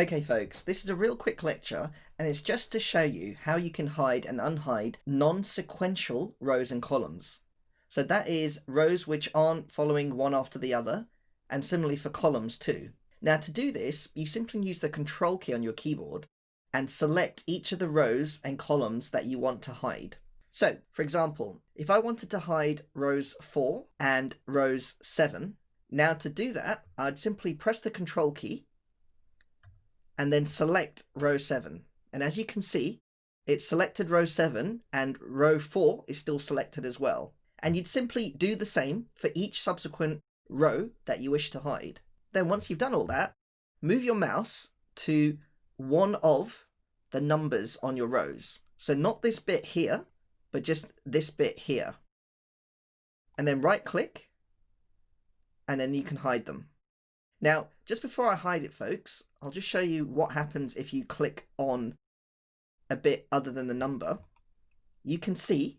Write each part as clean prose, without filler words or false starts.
Okay folks, this is a real quick lecture and it's just to show you how you can hide and unhide non-sequential rows and columns. So that is rows which aren't following one after the other, and similarly for columns too. Now to do this, you simply use the Control key on your keyboard and select each of the rows and columns that you want to hide. So for example, if I wanted to hide rows 4 and rows 7, now to do that, I'd simply press the Control key and then select row 7. And as you can see, it's selected row 7 and row 4 is still selected as well. And you'd simply do the same for each subsequent row that you wish to hide. Then once you've done all that, move your mouse to one of the numbers on your rows. So not this bit here, but just this bit here. And then right click, and then you can hide them. Now, just before I hide it, folks, I'll just show you what happens if you click on a bit other than the number. You can see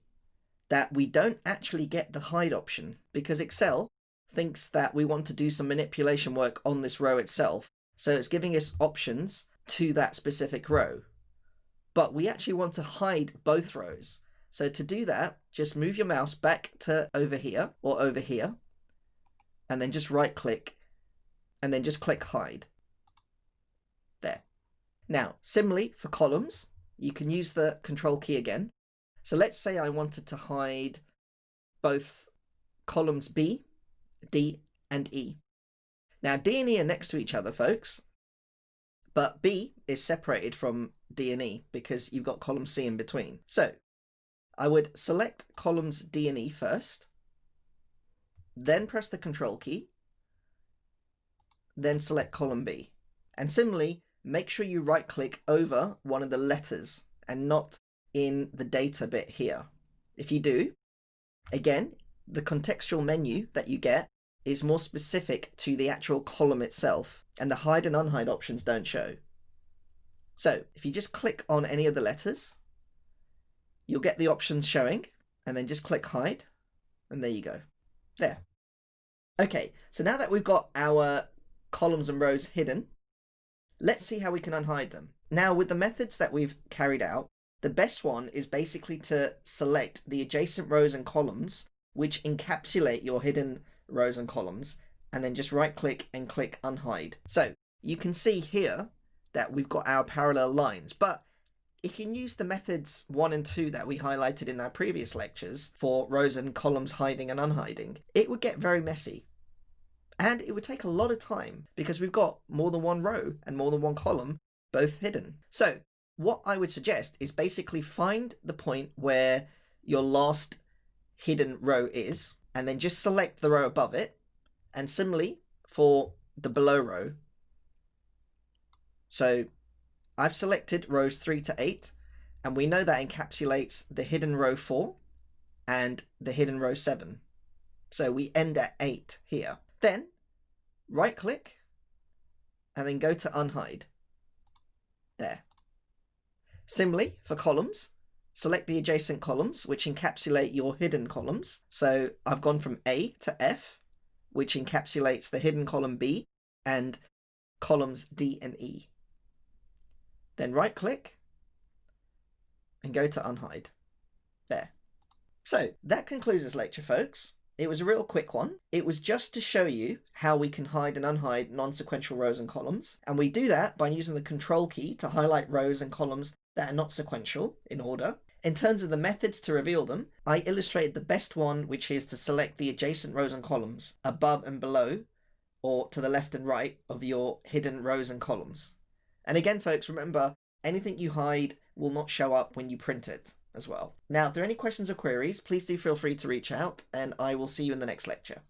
that we don't actually get the hide option because Excel thinks that we want to do some manipulation work on this row itself. So it's giving us options to that specific row. But we actually want to hide both rows. So to do that, just move your mouse back to over here or over here, and then just right click, and then just click hide. There. Now, similarly for columns, you can use the Control key again. So let's say I wanted to hide both columns B, D, and E. Now D and E are next to each other, folks, but B is separated from D and E because you've got column C in between. So I would select columns D and E first, then press the Control key, then select column B. And similarly, make sure you right click over one of the letters and not in the data bit here. If you do, again, the contextual menu that you get is more specific to the actual column itself, and the hide and unhide options don't show. So if you just click on any of the letters, you'll get the options showing, and then just click hide, and there you go. There. Okay, so now that we've got our columns and rows hidden, let's see how we can unhide them. Now with the methods that we've carried out, the best one is basically to select the adjacent rows and columns which encapsulate your hidden rows and columns, and then just right click and click unhide. So you can see here that we've got our parallel lines, but if you can use the methods 1 and 2 that we highlighted in our previous lectures for rows and columns hiding and unhiding, it would get very messy. And it would take a lot of time because we've got more than one row and more than one column both hidden. So what I would suggest is basically find the point where your last hidden row is, and then just select the row above it. And similarly for the below row. So I've selected rows 3 to 8, and we know that encapsulates the hidden row 4 and the hidden row 7. So we end at 8 here. Then right click and then go to unhide. There. Similarly for columns, select the adjacent columns which encapsulate your hidden columns. So I've gone from A to F, which encapsulates the hidden column B and columns D and E. Then right click and go to unhide. There. So that concludes this lecture, folks. It was a real quick one. It was just to show you how we can hide and unhide non-sequential rows and columns. And we do that by using the Control key to highlight rows and columns that are not sequential in order. In terms of the methods to reveal them, I illustrated the best one, which is to select the adjacent rows and columns above and below, or to the left and right of your hidden rows and columns. And again, folks, remember, anything you hide will not show up when you print it as well. Now, if there are any questions or queries, please do feel free to reach out, and I will see you in the next lecture.